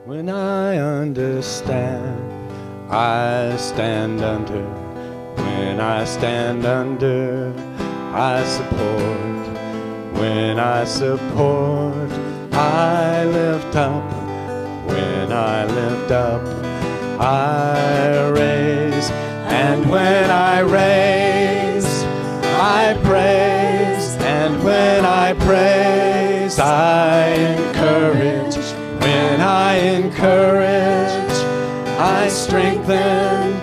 When I understand, I stand under. When I stand under, I support. When I support, I lift up. When I lift up, I raise. And when I raise, I praise. And when I praise, I encourage. When I encourage, I strengthen.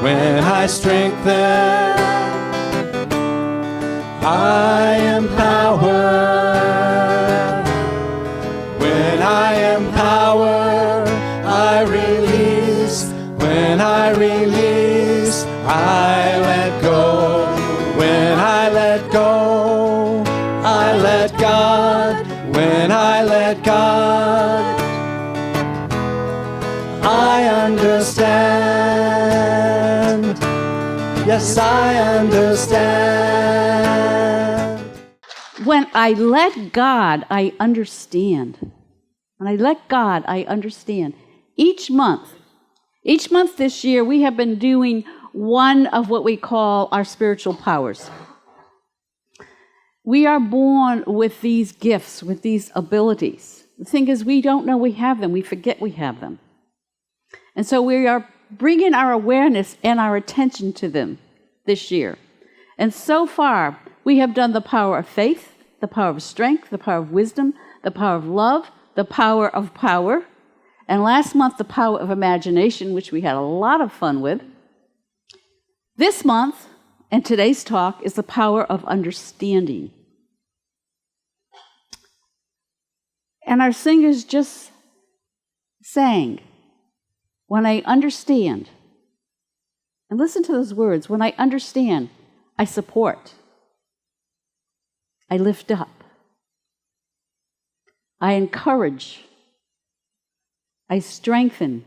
When I strengthen, I empower. When I empower, I release. When I release, I let go. When I let go, I let God. When I let God, I understand. Yes, I understand. When I let God, I understand. When I let God, I understand. Each month this year, we have been doing one of what we call our spiritual powers. We are born with these gifts, with these abilities. The thing is, we don't know we have them. We forget we have them. And so we are bringing our awareness and our attention to them this year. And so far, we have done the power of faith, the power of strength, the power of wisdom, the power of love, the power of power, and last month, the power of imagination, which we had a lot of fun with. This month, and today's talk, is the power of understanding. And our singers just sang, when I understand. And listen to those words. When I understand, I support. I lift up. I encourage. I strengthen.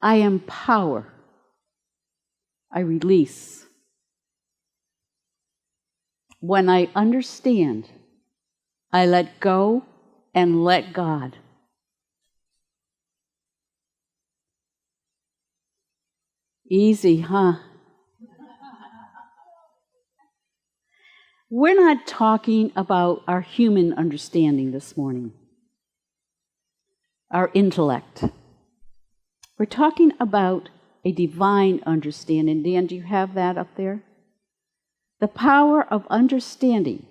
I empower. I release. When I understand, I let go and let God. Easy, huh? We're not talking about our human understanding this morning, our intellect. We're talking about a divine understanding. Dan, do you have that up there? The power of understanding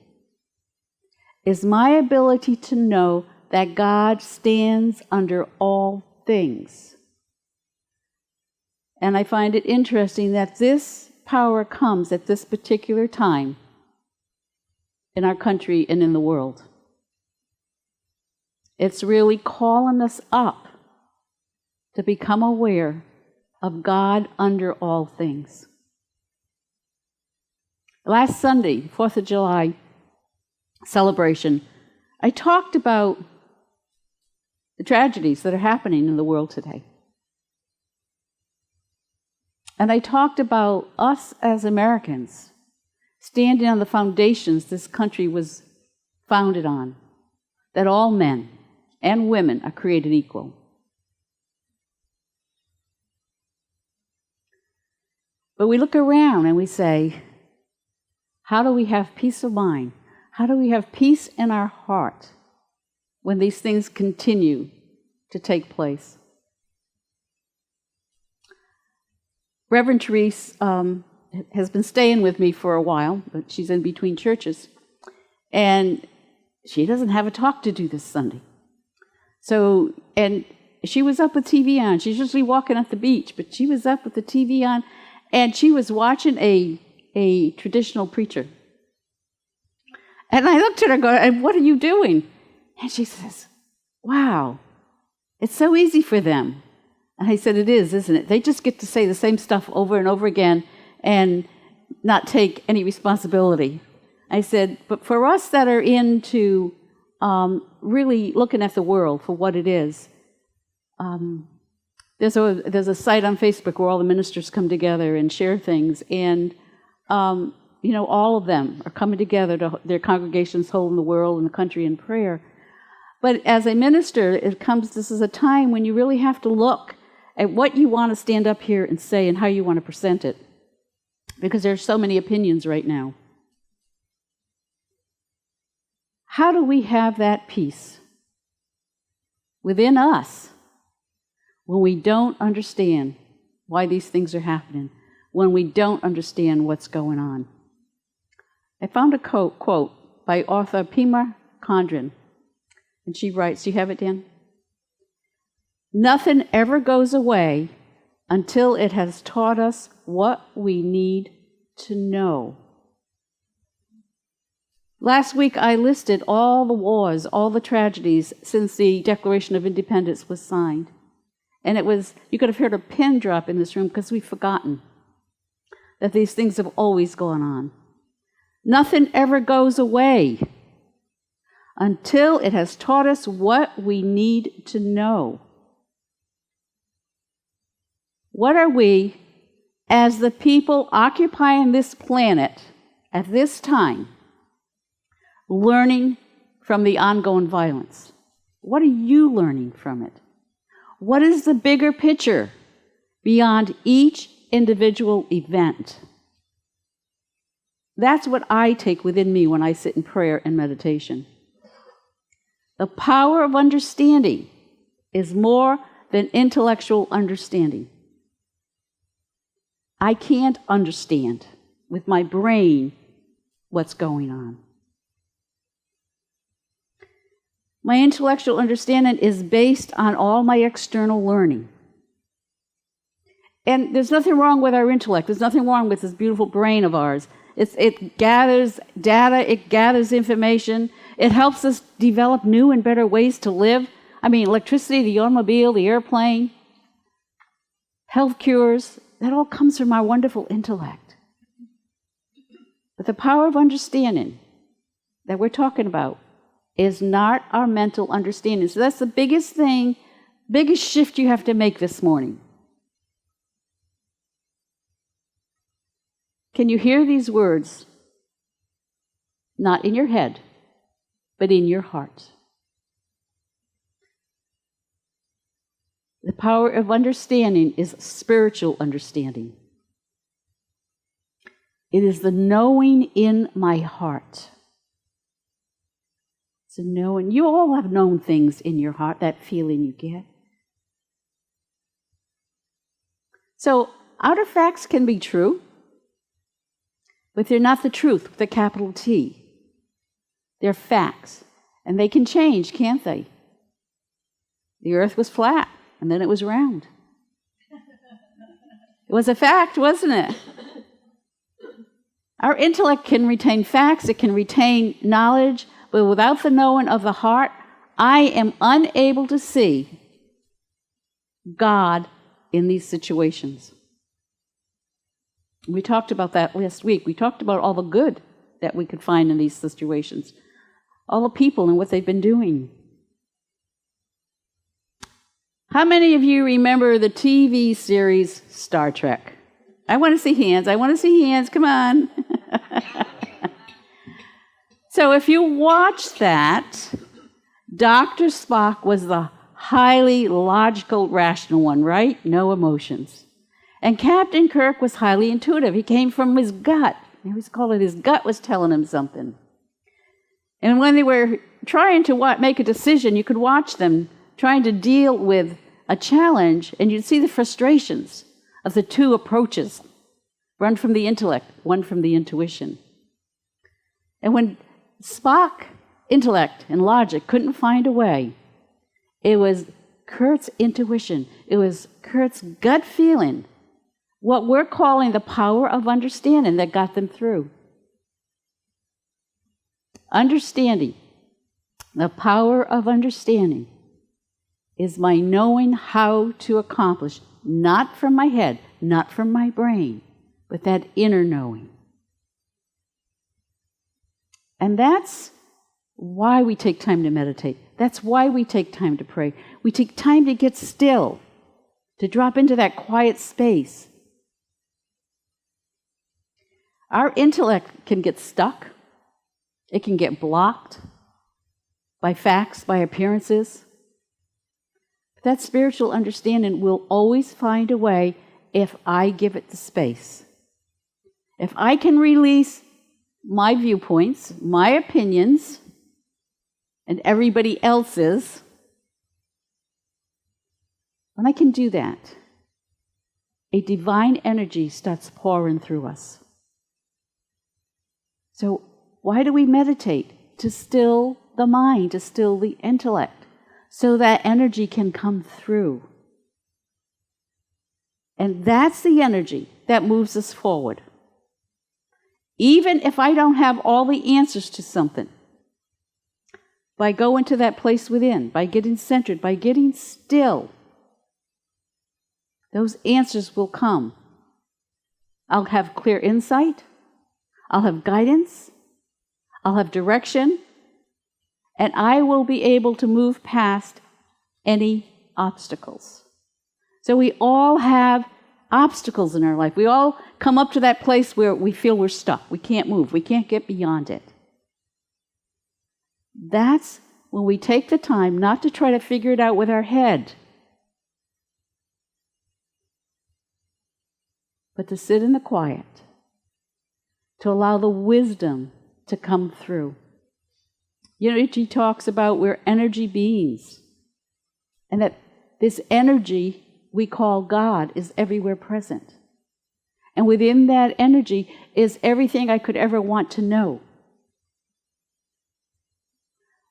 is my ability to know that God stands under all things. And I find it interesting that this power comes at this particular time in our country and in the world. It's really calling us up to become aware of God under all things. Last Sunday, 4th of July celebration, I talked about the tragedies that are happening in the world today. And I talked about us as Americans standing on the foundations this country was founded on, that all men and women are created equal. But we look around and we say, how do we have peace of mind? How do we have peace in our heart when these things continue to take place? Reverend Therese has been staying with me for a while, but she's in between churches. And she doesn't have a talk to do this Sunday. So, and she was up with TV on. She's usually walking at the beach, but she was up with the TV on, and she was watching a traditional preacher. And I looked at her going, what are you doing? And she says, wow, it's so easy for them. And I said, it is, isn't it? They just get to say the same stuff over and over again and not take any responsibility. I said, but for us that are into really looking at the world for what it is, there's a site on Facebook where all the ministers come together and share things, and all of them are coming together to their congregations holding the world and the country in prayer. But as a minister, this is a time when you really have to look at what you want to stand up here and say and how you want to present it. Because there's so many opinions right now. How do we have that peace within us when we don't understand why these things are happening, when we don't understand what's going on? I found a quote by author Pema Condren, and she writes, do you have it, Dan? Nothing ever goes away until it has taught us what we need to know. Last week I listed all the wars, all the tragedies since the Declaration of Independence was signed. And you could have heard a pin drop in this room because we've forgotten that these things have always gone on. Nothing ever goes away until it has taught us what we need to know. What are we, as the people occupying this planet at this time, learning from the ongoing violence? What are you learning from it? What is the bigger picture beyond each individual event? That's what I take within me when I sit in prayer and meditation. The power of understanding is more than intellectual understanding. I can't understand with my brain what's going on. My intellectual understanding is based on all my external learning. And there's nothing wrong with our intellect. There's nothing wrong with this beautiful brain of ours. It gathers data, it gathers information. It helps us develop new and better ways to live. I mean, electricity, the automobile, the airplane, health cures, that all comes from our wonderful intellect. But the power of understanding that we're talking about is not our mental understanding. So that's the biggest thing, biggest shift you have to make this morning. Can you hear these words? Not in your head, but in your heart. The power of understanding is spiritual understanding. It is the knowing in my heart. It's a knowing. You all have known things in your heart, that feeling you get. So, outer facts can be true, but they're not the truth with a capital T. They're facts, and they can change, can't they? The earth was flat, and then it was round. It was a fact, wasn't it? Our intellect can retain facts, it can retain knowledge, but without the knowing of the heart, I am unable to see God in these situations. We talked about that last week. We talked about all the good that we could find in these situations, all the people and what they've been doing. How many of you remember the TV series Star Trek? I want to see hands. I want to see hands. Come on. So if you watch that, Dr. Spock was the highly logical, rational one, right? No emotions. And Captain Kirk was highly intuitive. He came from his gut. He always called it his gut was telling him something. And when they were trying to make a decision, you could watch them trying to deal with a challenge, and you'd see the frustrations of the two approaches, one from the intellect, one from the intuition. And when Spock, intellect and logic, couldn't find a way, it was Kurt's intuition, it was Kurt's gut feeling, what we're calling the power of understanding, that got them through. Understanding, the power of understanding, is my knowing how to accomplish, not from my head, not from my brain, but that inner knowing. And that's why we take time to meditate. That's why we take time to pray. We take time to get still, to drop into that quiet space. Our intellect can get stuck. It can get blocked. by facts, by appearances. That spiritual understanding will always find a way if I give it the space. If I can release my viewpoints, my opinions, and everybody else's, when I can do that, a divine energy starts pouring through us. So why do we meditate? To still the mind, to still the intellect, so that energy can come through. And that's the energy that moves us forward. Even if I don't have all the answers to something, by going to that place within, by getting centered, by getting still, those answers will come. I'll have clear insight, I'll have guidance, I'll have direction, and I will be able to move past any obstacles. So we all have obstacles in our life. We all come up to that place where we feel we're stuck. We can't move. We can't get beyond it. That's when we take the time not to try to figure it out with our head, but to sit in the quiet, to allow the wisdom to come through. Unity talks about we're energy beings, and that this energy we call God is everywhere present. And within that energy is everything I could ever want to know.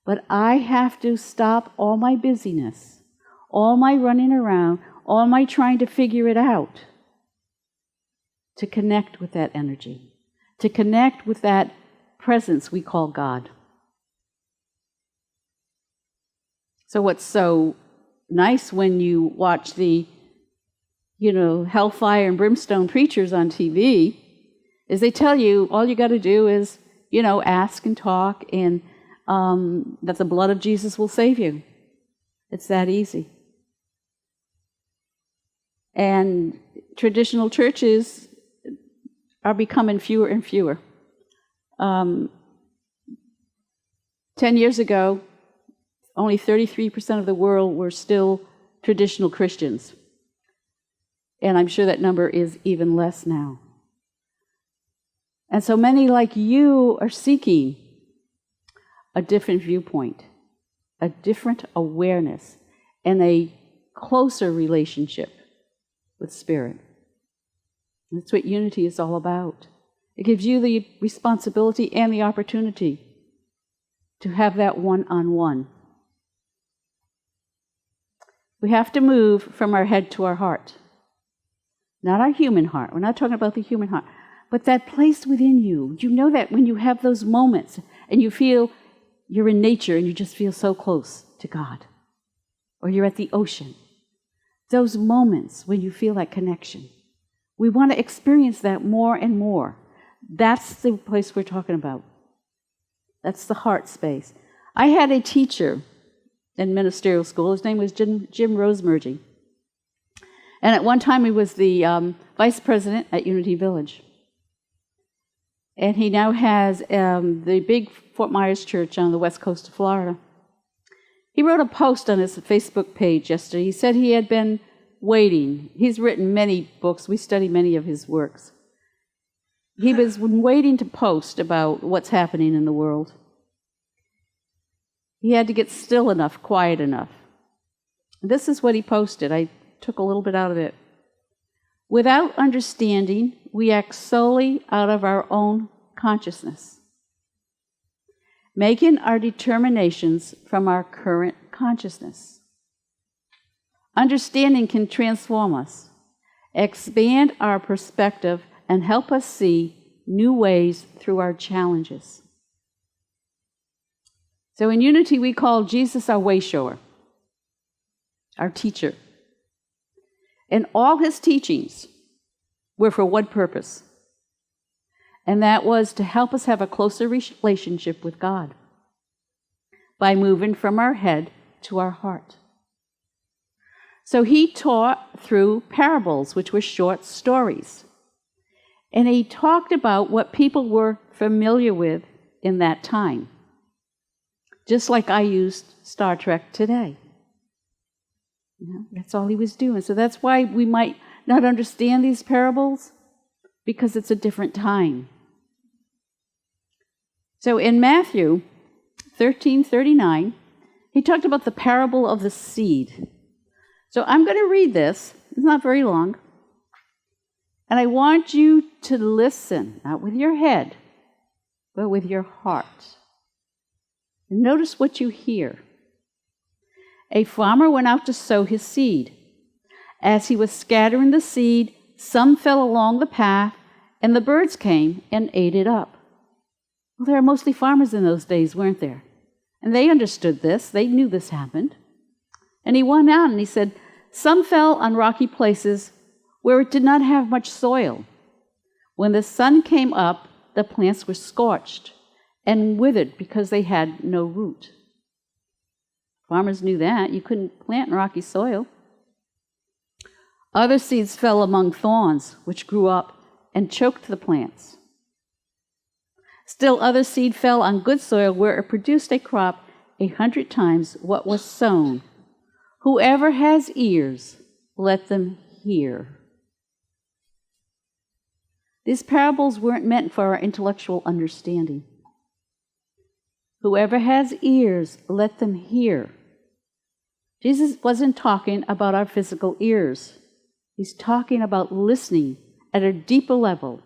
But I have to stop all my busyness, all my running around, all my trying to figure it out, to connect with that energy, to connect with that presence we call God. So what's so nice when you watch the, hellfire and brimstone preachers on TV is they tell you all you got to do is, ask and talk, and that the blood of Jesus will save you. It's that easy. And traditional churches are becoming fewer and fewer. 10 years ago, only 33% of the world were still traditional Christians. And I'm sure that number is even less now. And so many like you are seeking a different viewpoint, a different awareness, and a closer relationship with Spirit. That's what unity is all about. It gives you the responsibility and the opportunity to have that one-on-one. We have to move from our head to our heart. Not our human heart. We're not talking about the human heart. But that place within you. You know that when you have those moments and you feel you're in nature and you just feel so close to God. Or you're at the ocean. Those moments when you feel that connection. We want to experience that more and more. That's the place we're talking about. That's the heart space. I had a teacher in ministerial school. His name was Jim Rosemergy. And at one time he was the vice president at Unity Village. And he now has the big Fort Myers church on the west coast of Florida. He wrote a post on his Facebook page yesterday. He said he had been waiting. He's written many books. We study many of his works. He was waiting to post about what's happening in the world. He had to get still enough, quiet enough. This is what he posted. I took a little bit out of it. Without understanding, we act solely out of our own consciousness, making our determinations from our current consciousness. Understanding can transform us, expand our perspective, and help us see new ways through our challenges. So in Unity, we call Jesus our way shower, our teacher. And all his teachings were for one purpose, and that was to help us have a closer relationship with God by moving from our head to our heart. So he taught through parables, which were short stories. And he talked about what people were familiar with in that time. just like I used Star Trek today. You know, that's all he was doing. So that's why we might not understand these parables, because it's a different time. So in Matthew 13:39, he talked about the parable of the seed. So I'm going to read this. It's not very long. And I want you to listen, not with your head, but with your heart. And notice what you hear. A farmer went out to sow his seed. As he was scattering the seed, some fell along the path, and the birds came and ate it up. Well, there were mostly farmers in those days, weren't there? And they understood this. They knew this happened. And he went out and he said, some fell on rocky places where it did not have much soil. When the sun came up, the plants were scorched and withered because they had no root. Farmers knew that. You couldn't plant in rocky soil. Other seeds fell among thorns, which grew up and choked the plants. Still other seed fell on good soil, where it produced a crop 100 times what was sown. Whoever has ears, let them hear. These parables weren't meant for our intellectual understanding. Whoever has ears, let them hear. Jesus wasn't talking about our physical ears. He's talking about listening at a deeper level,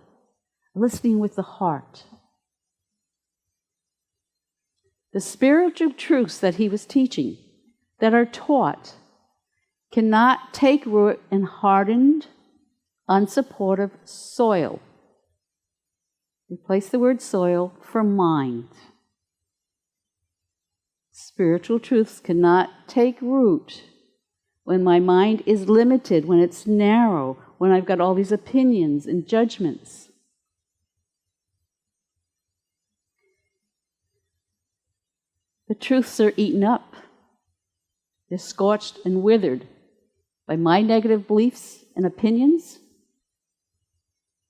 listening with the heart. The spiritual truths that he was teaching, that are taught, cannot take root in hardened, unsupportive soil. Replace the word soil for mind. Spiritual truths cannot take root when my mind is limited, when it's narrow, when I've got all these opinions and judgments. The truths are eaten up. They're scorched and withered by my negative beliefs and opinions.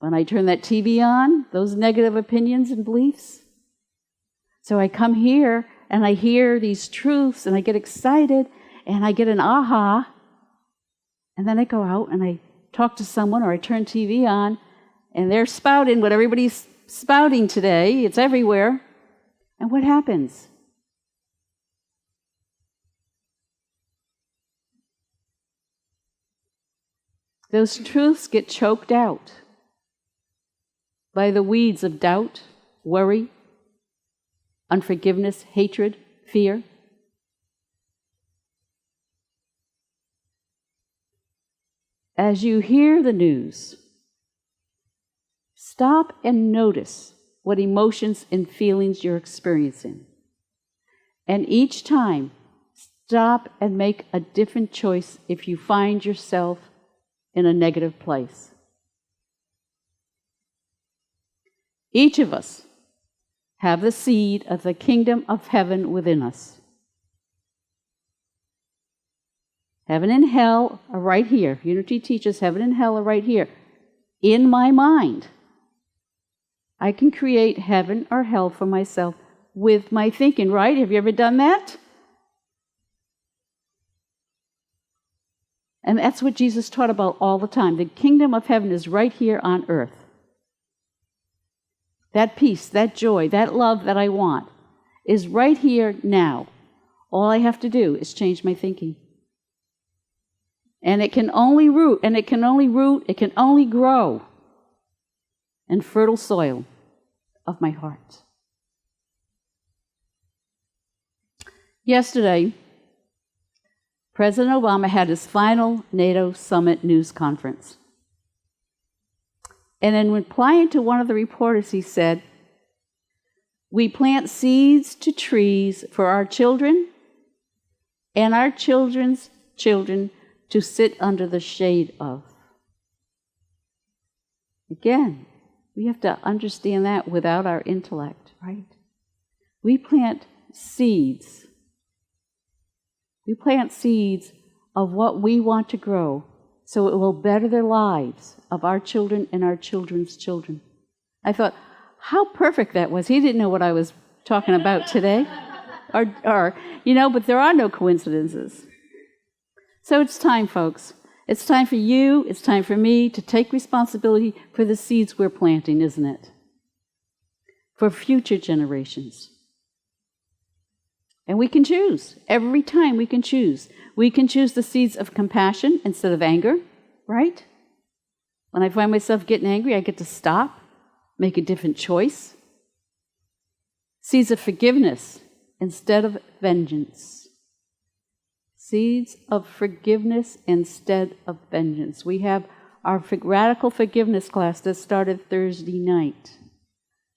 When I turn that TV on, those negative opinions and beliefs. So I come here and I hear these truths and I get excited and I get an aha. And then I go out and I talk to someone, or I turn TV on and they're spouting what everybody's spouting today. It's everywhere. And what happens? Those truths get choked out by the weeds of doubt, worry, unforgiveness, hatred, fear. As you hear the news, stop and notice what emotions and feelings you're experiencing. And each time, stop and make a different choice if you find yourself in a negative place. Each of us have the seed of the kingdom of heaven within us. Heaven and hell are right here. Unity teaches heaven and hell are right here. In my mind, I can create heaven or hell for myself with my thinking, right? Have you ever done that? And that's what Jesus taught about all the time. The kingdom of heaven is right here on earth. That peace, that joy, that love that I want is right here now. All I have to do is change my thinking. And it can only root, it can only grow in fertile soil of my heart. Yesterday, President Obama had his final NATO summit news conference. And in replying to one of the reporters, he said, "We plant seeds to trees for our children and our children's children to sit under the shade of." Again, we have to understand that without our intellect, right? We plant seeds. We plant seeds of what we want to grow so it will better the lives of our children and our children's children. I thought, how perfect that was. He didn't know what I was talking about today. But there are no coincidences. So it's time, folks. It's time for you, it's time for me to take responsibility for the seeds we're planting, isn't it? For future generations. And we can choose. Every time we can choose. We can choose the seeds of compassion instead of anger, right? When I find myself getting angry, I get to stop, make a different choice. Seeds of forgiveness instead of vengeance. Seeds of forgiveness instead of vengeance. We have our radical forgiveness class that started Thursday night.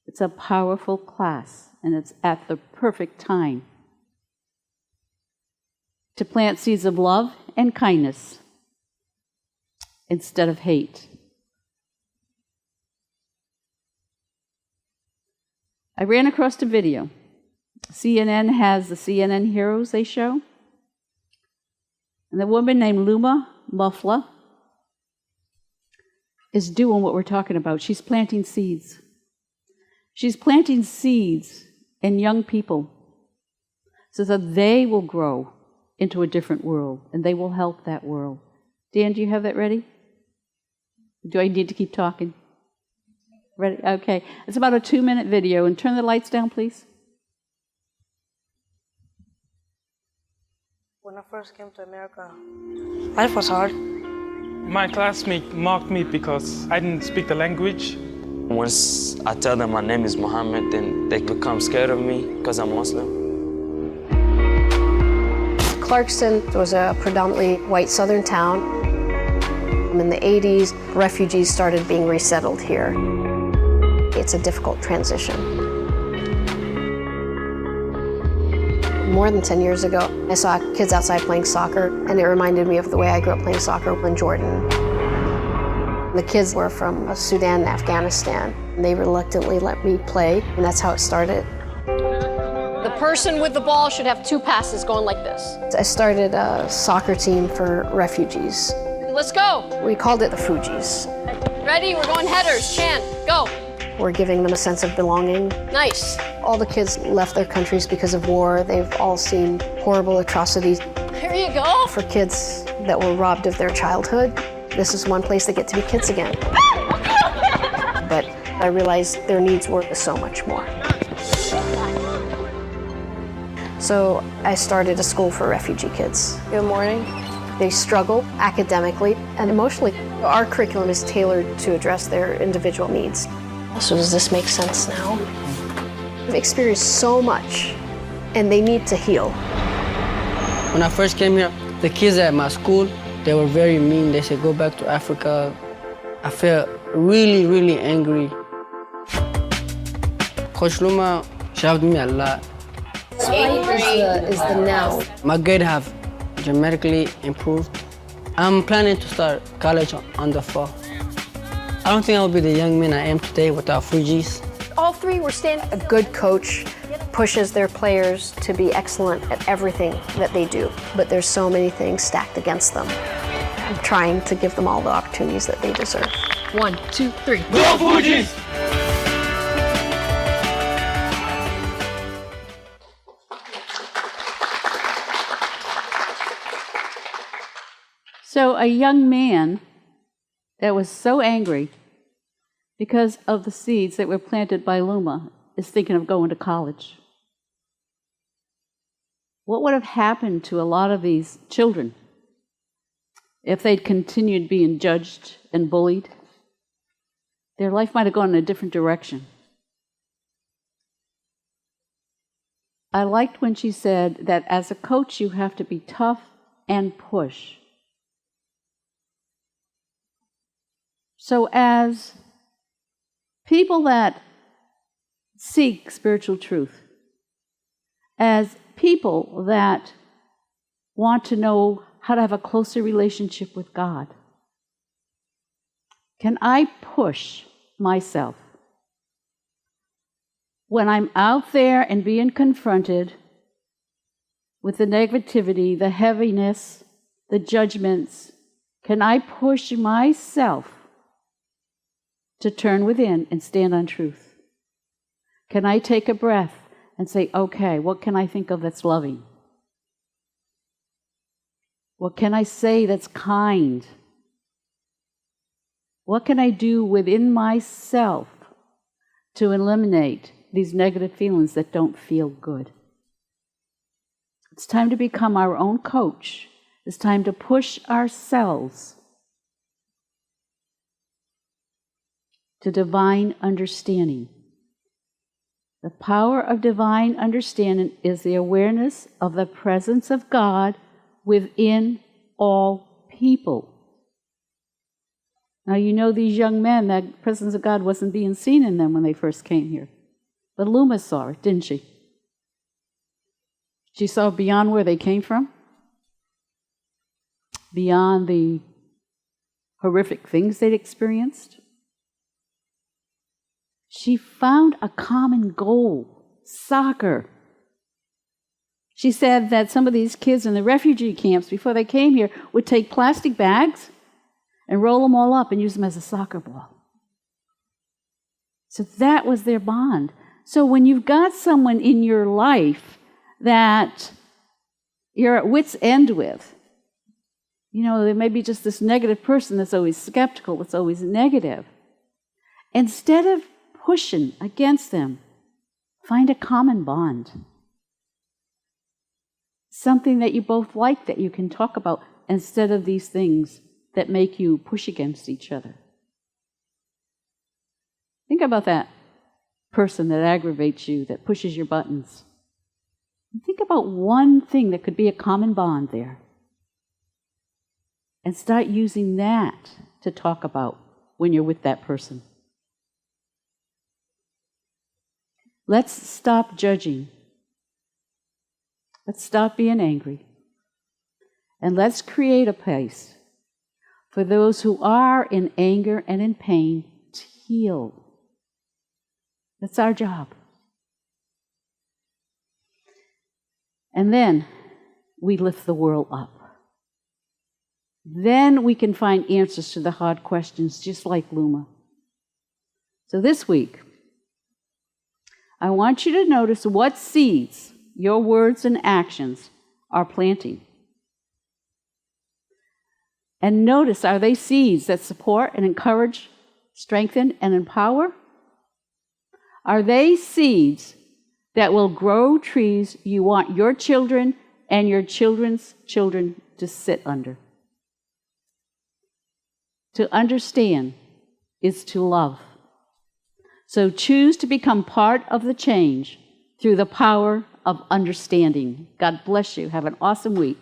It's a powerful class, and it's at the perfect time to plant seeds of love and kindness instead of hate. I ran across a video. CNN has the CNN Heroes they show. And the woman named Luma Muffla is doing what we're talking about. She's planting seeds. She's planting seeds in young people so that they will grow into a different world and they will help that world. Dan, do you have that ready? Do I need to keep talking? Ready? Okay. It's about a 2-minute video. And turn the lights down, please. When I first came to America, life was hard. My classmate mocked me because I didn't speak the language. Once I tell them my name is Muhammad, then they become scared of me because I'm Muslim. Clarkston was a predominantly white southern town. In the 80s, refugees started being resettled here. It's a difficult transition. More than 10 years ago, I saw kids outside playing soccer, and it reminded me of the way I grew up playing soccer in Jordan. The kids were from Sudan and Afghanistan, and they reluctantly let me play, and that's how it started. The person with the ball should have 2 passes going like this. I started a soccer team for refugees. Let's go. We called it the Fugees. Ready? We're going headers. Chan, go. We're giving them a sense of belonging. Nice. All the kids left their countries because of war. They've all seen horrible atrocities. Here you go. For kids that were robbed of their childhood, this is one place they get to be kids again. But I realized their needs were so much more. So I started a school for refugee kids. Good morning. They struggle academically and emotionally. Our curriculum is tailored to address their individual needs. So does this make sense now? They've experienced so much, and they need to heal. When I first came here, the kids at my school, they were very mean. They said, go back to Africa. I felt really, really angry. Coach Luma shoved me a lot. Is the now. My grades have dramatically improved. I'm planning to start college on the fall. I don't think I'll be the young man I am today without Fugees. All 3 were standing. A good coach pushes their players to be excellent at everything that they do, but there's so many things stacked against them. I'm trying to give them all the opportunities that they deserve. 1, 2, 3. Go Fugees! So a young man that was so angry because of the seeds that were planted by Luma is thinking of going to college. What would have happened to a lot of these children if they'd continued being judged and bullied? Their life might have gone in a different direction. I liked when she said that as a coach you have to be tough and push. So as people that seek spiritual truth, as people that want to know how to have a closer relationship with God, can I push myself when I'm out there and being confronted with the negativity, the heaviness, the judgments? Can I push myself to turn within and stand on truth? Can I take a breath and say, okay, what can I think of that's loving? What can I say that's kind? What can I do within myself to eliminate these negative feelings that don't feel good? It's time to become our own coach. It's time to push ourselves to divine understanding. The power of divine understanding is the awareness of the presence of God within all people. Now, you know these young men, that presence of God wasn't being seen in them when they first came here. But Luma saw it, didn't she? She saw beyond where they came from, beyond the horrific things they'd experienced. She found a common goal, soccer. She said that some of these kids in the refugee camps before they came here would take plastic bags and roll them all up and use them as a soccer ball. So that was their bond. So when you've got someone in your life that you're at wit's end with, you know, there may be just this negative person that's always skeptical, that's always negative. Instead of pushing against them, find a common bond. Something that you both like that you can talk about instead of these things that make you push against each other. Think about that person that aggravates you, that pushes your buttons. Think about one thing that could be a common bond there. And start using that to talk about when you're with that person. Let's stop judging. Let's stop being angry. And let's create a place for those who are in anger and in pain to heal. That's our job. And then we lift the world up. Then we can find answers to the hard questions, just like Luma. So this week, I want you to notice what seeds your words and actions are planting. And notice, are they seeds that support and encourage, strengthen, and empower? Are they seeds that will grow trees you want your children and your children's children to sit under? To understand is to love. So choose to become part of the change through the power of understanding. God bless you. Have an awesome week.